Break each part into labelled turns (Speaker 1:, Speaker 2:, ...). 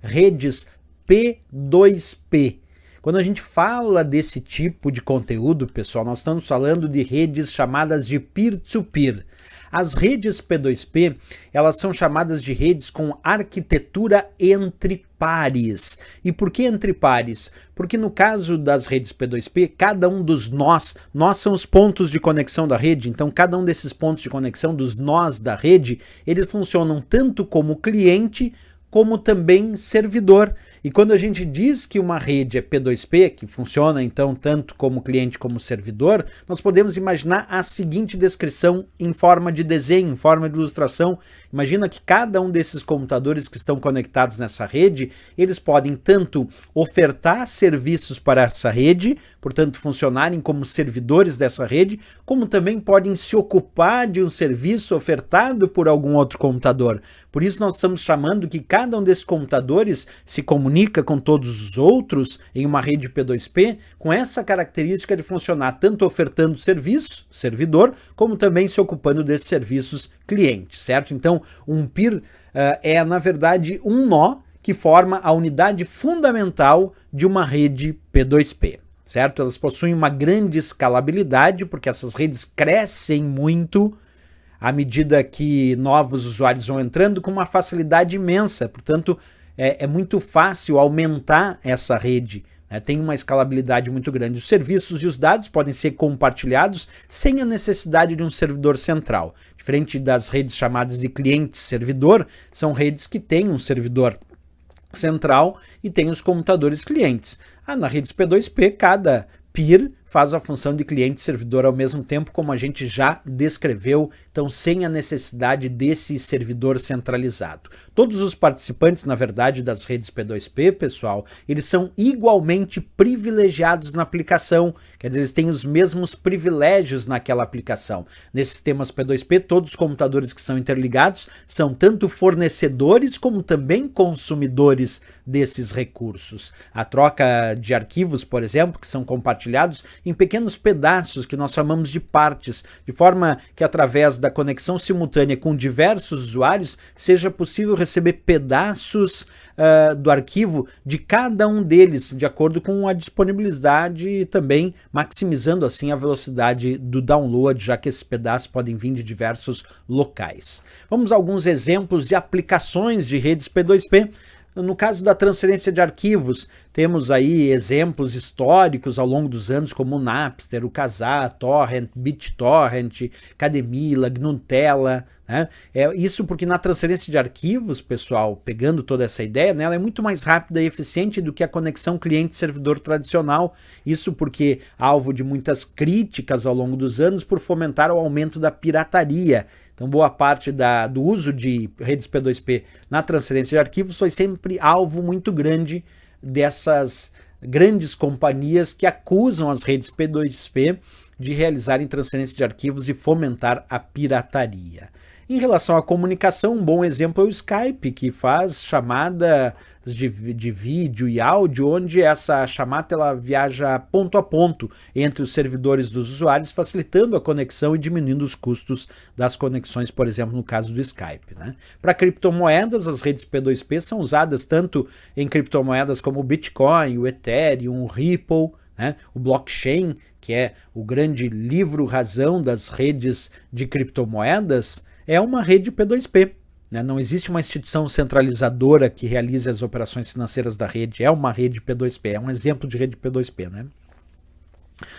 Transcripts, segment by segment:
Speaker 1: redes P2P. Quando a gente fala desse tipo de conteúdo, pessoal, nós estamos falando de redes chamadas de peer-to-peer. As redes P2P, elas são chamadas de redes com arquitetura entre pares. E por que entre pares? Porque no caso das redes P2P, cada um dos nós são os pontos de conexão da rede, então cada um desses pontos de conexão dos nós da rede, eles funcionam tanto como cliente como também servidor. E quando a gente diz que uma rede é P2P, que funciona então tanto como cliente como servidor, nós podemos imaginar a seguinte descrição em forma de desenho, em forma de ilustração. Imagina que cada um desses computadores que estão conectados nessa rede, eles podem tanto ofertar serviços para essa rede, portanto funcionarem como servidores dessa rede, como também podem se ocupar de um serviço ofertado por algum outro computador. Por isso nós estamos chamando que cada um desses computadores se comunica com todos os outros em uma rede P2P com essa característica de funcionar tanto ofertando serviço, servidor, como também se ocupando desses serviços cliente, certo? Então, um peer é, na verdade, um nó que forma a unidade fundamental de uma rede P2P. Certo? Elas possuem uma grande escalabilidade, porque essas redes crescem muito à medida que novos usuários vão entrando com uma facilidade imensa. Portanto, é muito fácil aumentar essa rede, né? Tem uma escalabilidade muito grande. Os serviços e os dados podem ser compartilhados sem a necessidade de um servidor central. Diferente das redes chamadas de cliente-servidor, são redes que têm um servidor central e tem os computadores clientes. Na redes P2P, cada peer faz a função de cliente e servidor ao mesmo tempo, como a gente já descreveu, então sem a necessidade desse servidor centralizado. Todos os participantes, na verdade, das redes P2P, pessoal, eles são igualmente privilegiados na aplicação, quer dizer, eles têm os mesmos privilégios naquela aplicação. Nesses sistemas P2P, todos os computadores que são interligados são tanto fornecedores como também consumidores desses recursos. A troca de arquivos, por exemplo, que são compartilhados em pequenos pedaços que nós chamamos de partes, de forma que através da conexão simultânea com diversos usuários seja possível receber pedaços do arquivo de cada um deles, de acordo com a disponibilidade e também maximizando assim a velocidade do download, já que esses pedaços podem vir de diversos locais. Vamos a alguns exemplos de aplicações de redes P2P. No caso da transferência de arquivos, temos aí exemplos históricos ao longo dos anos, como o Napster, o Kazaa, Torrent, BitTorrent, Cademila, GNU-Tela, né? Isso porque na transferência de arquivos, pessoal, pegando toda essa ideia, né, ela é muito mais rápida e eficiente do que a conexão cliente-servidor tradicional. Isso porque alvo de muitas críticas ao longo dos anos por fomentar o aumento da pirataria. Então, boa parte do uso de redes P2P na transferência de arquivos foi sempre alvo muito grande dessas grandes companhias que acusam as redes P2P de realizarem transferência de arquivos e fomentar a pirataria. Em relação à comunicação, um bom exemplo é o Skype, que faz chamadas de vídeo e áudio, onde essa chamada ela viaja ponto a ponto entre os servidores dos usuários, facilitando a conexão e diminuindo os custos das conexões, por exemplo, no caso do Skype, né? Para criptomoedas, as redes P2P são usadas tanto em criptomoedas como o Bitcoin, o Ethereum, o Ripple, né? O blockchain, que é o grande livro-razão das redes de criptomoedas, é uma rede P2P. Né? Não existe uma instituição centralizadora que realize as operações financeiras da rede. É uma rede P2P, é um exemplo de rede P2P. Né?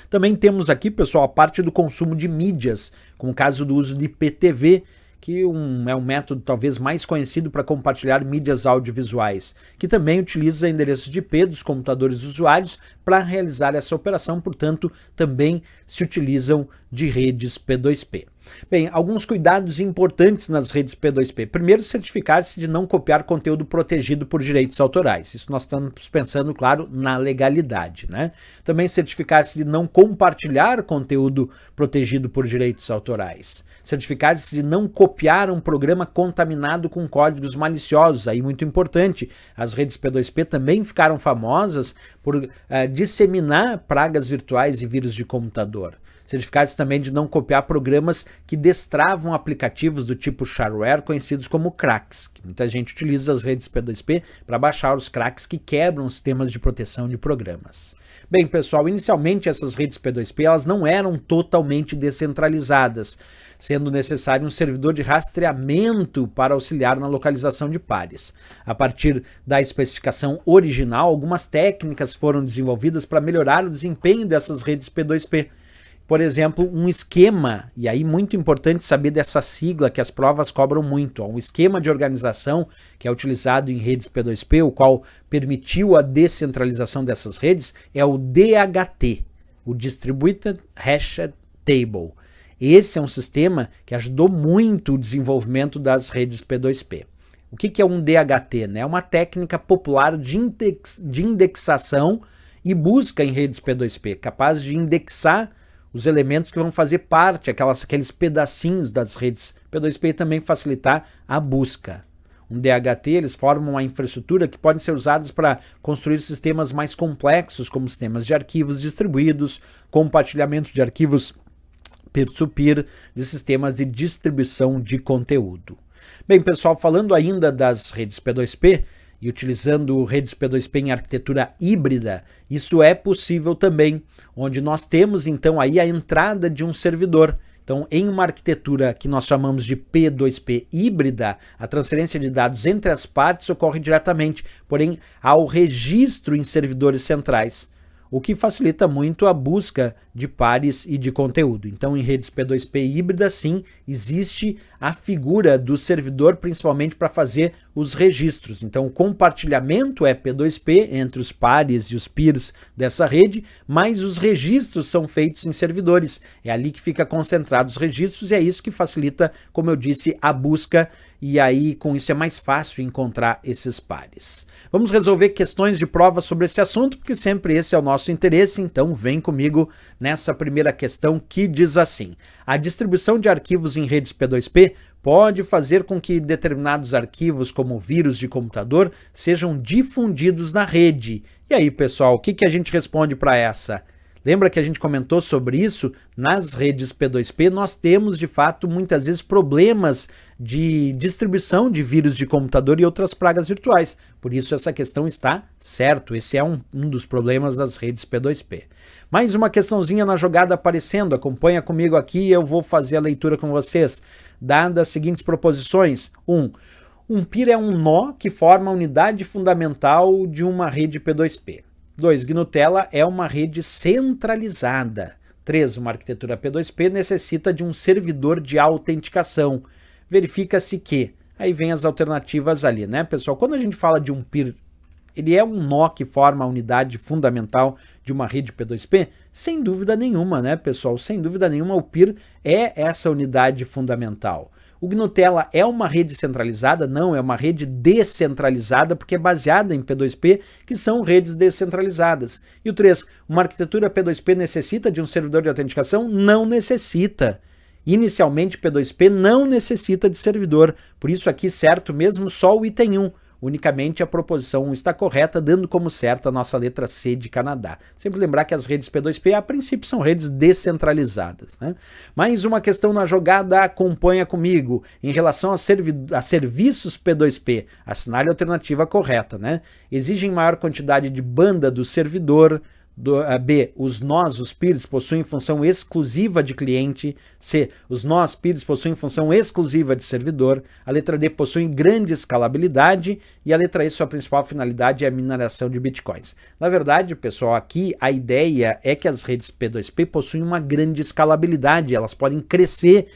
Speaker 1: Também temos aqui, pessoal, a parte do consumo de mídias, com o caso do uso de IPTV, que é um método talvez mais conhecido para compartilhar mídias audiovisuais, que também utiliza endereços de IP dos computadores dos usuários para realizar essa operação, portanto, também se utilizam de redes P2P. Bem, alguns cuidados importantes nas redes P2P. Primeiro, certificar-se de não copiar conteúdo protegido por direitos autorais. Isso nós estamos pensando, claro, na legalidade, né? Também certificar-se de não compartilhar conteúdo protegido por direitos autorais. Certificar-se de não copiar um programa contaminado com códigos maliciosos. Aí, muito importante, as redes P2P também ficaram famosas por disseminar pragas virtuais e vírus de computador. certificados também de não copiar programas que destravam aplicativos do tipo shareware, conhecidos como cracks, que muita gente utiliza as redes P2P para baixar os cracks que quebram os sistemas de proteção de programas. Bem, pessoal, inicialmente essas redes P2P elas não eram totalmente descentralizadas, sendo necessário um servidor de rastreamento para auxiliar na localização de pares. A partir da especificação original, algumas técnicas foram desenvolvidas para melhorar o desempenho dessas redes P2P. Por exemplo, um esquema, e aí muito importante saber dessa sigla que as provas cobram muito, um esquema de organização que é utilizado em redes P2P, o qual permitiu a descentralização dessas redes, é o DHT, o Distributed Hashed Table. Esse é um sistema que ajudou muito o desenvolvimento das redes P2P. O que é um DHT? É uma técnica popular de indexação e busca em redes P2P, capaz de indexar os elementos que vão fazer parte, aqueles pedacinhos das redes P2P e também facilitar a busca. Um DHT, eles formam uma infraestrutura que pode ser usadas para construir sistemas mais complexos, como sistemas de arquivos distribuídos, compartilhamento de arquivos peer-to-peer, de sistemas de distribuição de conteúdo. Bem, pessoal, falando ainda das redes P2P, e utilizando redes P2P em arquitetura híbrida, isso é possível também, onde nós temos então aí a entrada de um servidor. Então, em uma arquitetura que nós chamamos de P2P híbrida, a transferência de dados entre as partes ocorre diretamente, porém há o registro em servidores centrais, o que facilita muito a busca de pares e de conteúdo. Então, em redes P2P híbridas, sim, existe a figura do servidor, principalmente para fazer os registros. Então, o compartilhamento é P2P entre os pares e os peers dessa rede, mas os registros são feitos em servidores. É ali que fica concentrado os registros e é isso que facilita, como eu disse, a busca, e aí com isso é mais fácil encontrar esses pares. Vamos resolver questões de prova sobre esse assunto, porque sempre esse é o nosso interesse, então vem comigo nessa primeira questão que diz assim: a distribuição de arquivos em redes P2P pode fazer com que determinados arquivos, como vírus de computador, sejam difundidos na rede. E aí, pessoal, o que a gente responde para essa? Lembra que a gente comentou sobre isso? Nas redes P2P nós temos, de fato, muitas vezes problemas de distribuição de vírus de computador e outras pragas virtuais. Por isso essa questão está certo, esse é um dos problemas das redes P2P. Mais uma questãozinha na jogada aparecendo, acompanha comigo aqui e eu vou fazer a leitura com vocês. Dadas as seguintes proposições. 1. Um peer é um nó que forma a unidade fundamental de uma rede P2P. 2. GNU-Tela é uma rede centralizada. 3. Uma arquitetura P2P necessita de um servidor de autenticação. Verifica-se que... Aí vem as alternativas ali, né, pessoal? Quando a gente fala de um peer, ele é um nó que forma a unidade fundamental de uma rede P2P? Sem dúvida nenhuma, né, pessoal? Sem dúvida nenhuma, o peer é essa unidade fundamental. O GNU-Tela é uma rede centralizada? Não, é uma rede descentralizada, porque é baseada em P2P, que são redes descentralizadas. E o 3, uma arquitetura P2P necessita de um servidor de autenticação? Não necessita. Inicialmente, P2P não necessita de servidor, por isso aqui certo mesmo só o item 1. Unicamente a proposição 1 está correta, dando como certa a nossa letra C de Canadá. Sempre lembrar que as redes P2P, a princípio, são redes descentralizadas, né? Mais uma questão na jogada, acompanha comigo. Em relação a serviços P2P, assinale a alternativa correta, né? Exigem maior quantidade de banda do servidor. B. Os nós, os peers, possuem função exclusiva de cliente. C. Os nós, peers, possuem função exclusiva de servidor. A letra D possui grande escalabilidade. E a letra E, sua principal finalidade é a mineração de bitcoins. Na verdade, pessoal, aqui a ideia é que as redes P2P possuem uma grande escalabilidade. Elas podem crescer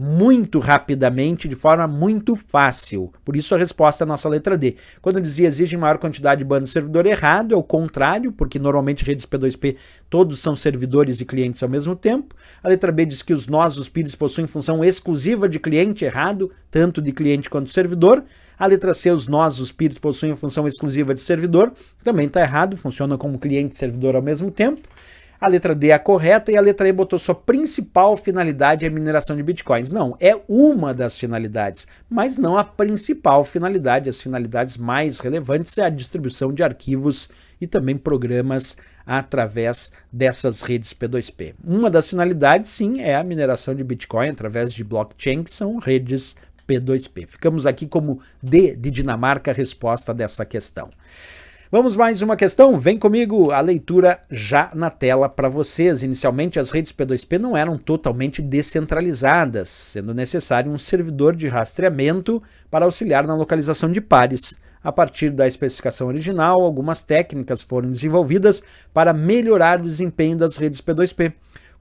Speaker 1: muito rapidamente, de forma muito fácil. Por isso a resposta é a nossa letra D. Quando eu dizia exige maior quantidade de banda do servidor, errado, é o contrário, porque normalmente redes P2P todos são servidores e clientes ao mesmo tempo. A letra B diz que os nós, os peers, possuem função exclusiva de cliente, errado, tanto de cliente quanto de servidor. A letra C, os nós, os peers, possuem função exclusiva de servidor, também está errado, funciona como cliente e servidor ao mesmo tempo. A letra D é a correta e a letra E botou sua principal finalidade é a mineração de bitcoins. Não, é uma das finalidades, mas não a principal finalidade. As finalidades mais relevantes é a distribuição de arquivos e também programas através dessas redes P2P. Uma das finalidades, sim, é a mineração de bitcoin através de blockchain, que são redes P2P. Ficamos aqui como D de Dinamarca, a resposta dessa questão. Vamos mais uma questão? Vem comigo, a leitura já na tela para vocês. Inicialmente, as redes P2P não eram totalmente descentralizadas, sendo necessário um servidor de rastreamento para auxiliar na localização de pares. A partir da especificação original, algumas técnicas foram desenvolvidas para melhorar o desempenho das redes P2P.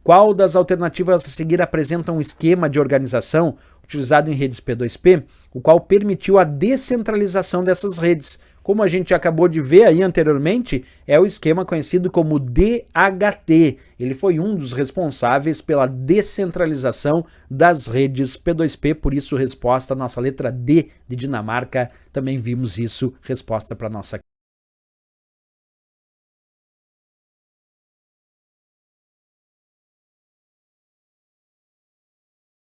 Speaker 1: Qual das alternativas a seguir apresenta um esquema de organização utilizado em redes P2P, o qual permitiu a descentralização dessas redes? Como a gente acabou de ver aí anteriormente, é o esquema conhecido como DHT. Ele foi um dos responsáveis pela descentralização das redes P2P, por isso resposta, nossa letra D de Dinamarca, também vimos isso, resposta para nossa